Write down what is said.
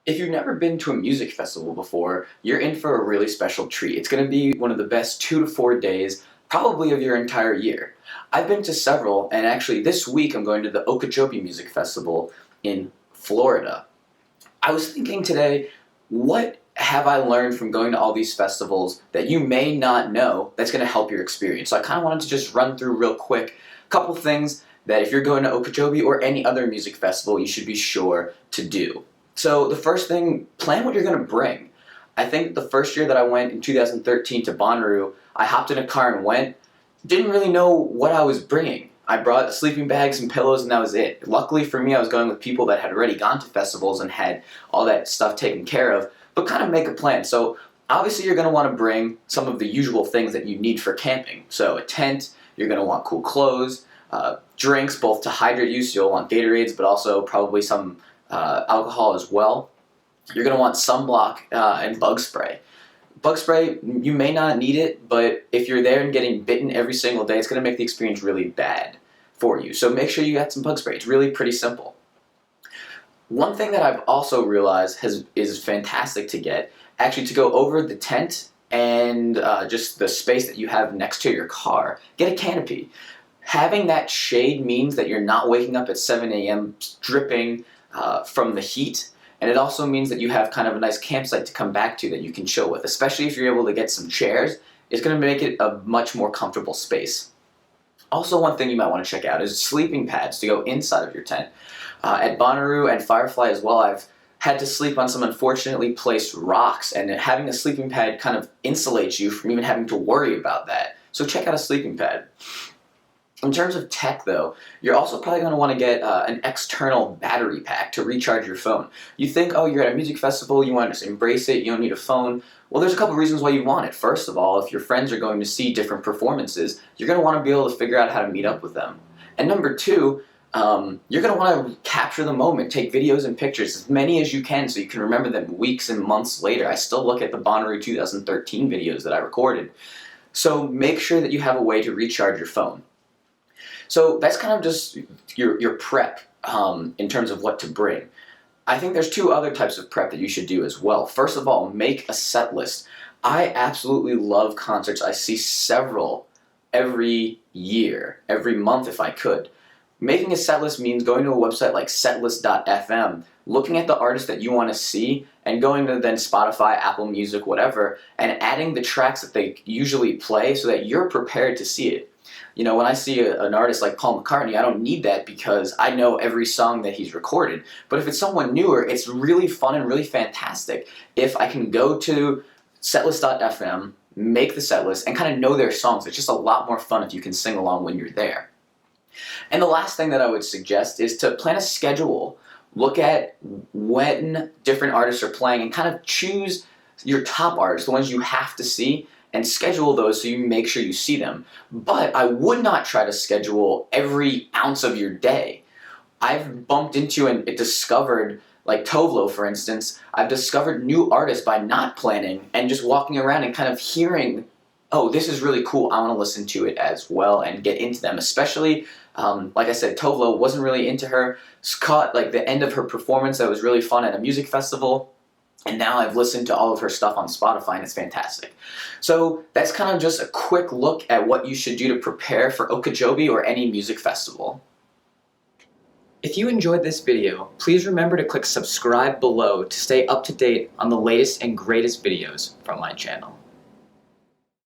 If you've never been to a music festival before, you're in for a really special treat. It's going to be one of the best 2 to 4 days, probably of your entire year. I've been to several, and actually this week I'm going to the Okeechobee Music Festival in Florida. I was thinking today, what have I learned from going to all these festivals that you may not know that's going to help your experience? So I kind of wanted to just run through real quick a couple things that if you're going to Okeechobee or any other music festival, you should be sure to do. So the first thing, plan what you're going to bring. I think the first year that I went in 2013 to Bonnaroo, I hopped in a car and went. Didn't really know what I was bringing. I brought sleeping bags and pillows and that was it. Luckily for me, I was going with people that had already gone to festivals and had all that stuff taken care of, but kind of make a plan. So obviously you're going to want to bring some of the usual things that you need for camping. So a tent, you're going to want cool clothes, drinks both to hydrate you, so you'll want Gatorades, but also probably some alcohol as well. You're going to want sunblock and bug spray. Bug spray, you may not need it, but if you're there and getting bitten every single day, it's going to make the experience really bad for you. So make sure you got some bug spray. It's really pretty simple. One thing that I've also realized is fantastic to get, actually to go over the tent and just the space that you have next to your car, get a canopy. Having that shade means that you're not waking up at 7 a.m. dripping from the heat, and it also means that you have kind of a nice campsite to come back to that you can chill with, especially if you're able to get some chairs. It's going to make it a much more comfortable space. Also, one thing you might want to check out is sleeping pads to go inside of your tent. At Bonnaroo and Firefly as well, I've had to sleep on some unfortunately placed rocks, and having a sleeping pad kind of insulates you from even having to worry about that. So check out a sleeping pad. In terms of tech though, you're also probably going to want to get an external battery pack to recharge your phone. You think, oh, you're at a music festival, you want to just embrace it, you don't need a phone. Well, there's a couple reasons why you want it. First of all, if your friends are going to see different performances, you're going to want to be able to figure out how to meet up with them. And number two, you're going to want to capture the moment, take videos and pictures, as many as you can so you can remember them weeks and months later. I still look at the Bonnaroo 2013 videos that I recorded. So make sure that you have a way to recharge your phone. So that's kind of just your prep in terms of what to bring. I think there's two other types of prep that you should do as well. First of all, make a set list. I absolutely love concerts. I see several every year, every month if I could. Making a set list means going to a website like setlist.fm, looking at the artists that you want to see, and going to then Spotify, Apple Music, whatever, and adding the tracks that they usually play so that you're prepared to see it. You know, when I see an artist like Paul McCartney, I don't need that because I know every song that he's recorded. But if it's someone newer, it's really fun and really fantastic if I can go to setlist.fm, make the set list, and kind of know their songs. It's just a lot more fun if you can sing along when you're there. And the last thing that I would suggest is to plan a schedule. Look at when different artists are playing and kind of choose your top artists, the ones you have to see, and schedule those so you make sure you see them. But I would not try to schedule every ounce of your day. I've bumped into and discovered, like Tovlo for instance, I've discovered new artists by not planning and just walking around and kind of hearing, oh, this is really cool, I want to listen to it as well and get into them. Especially, like I said, Tovlo, wasn't really into her. Caught like the end of her performance that was really fun at a music festival. And now I've listened to all of her stuff on Spotify and it's fantastic. So that's kind of just a quick look at what you should do to prepare for Okeechobee or any music festival. If you enjoyed this video, please remember to click subscribe below to stay up to date on the latest and greatest videos from my channel.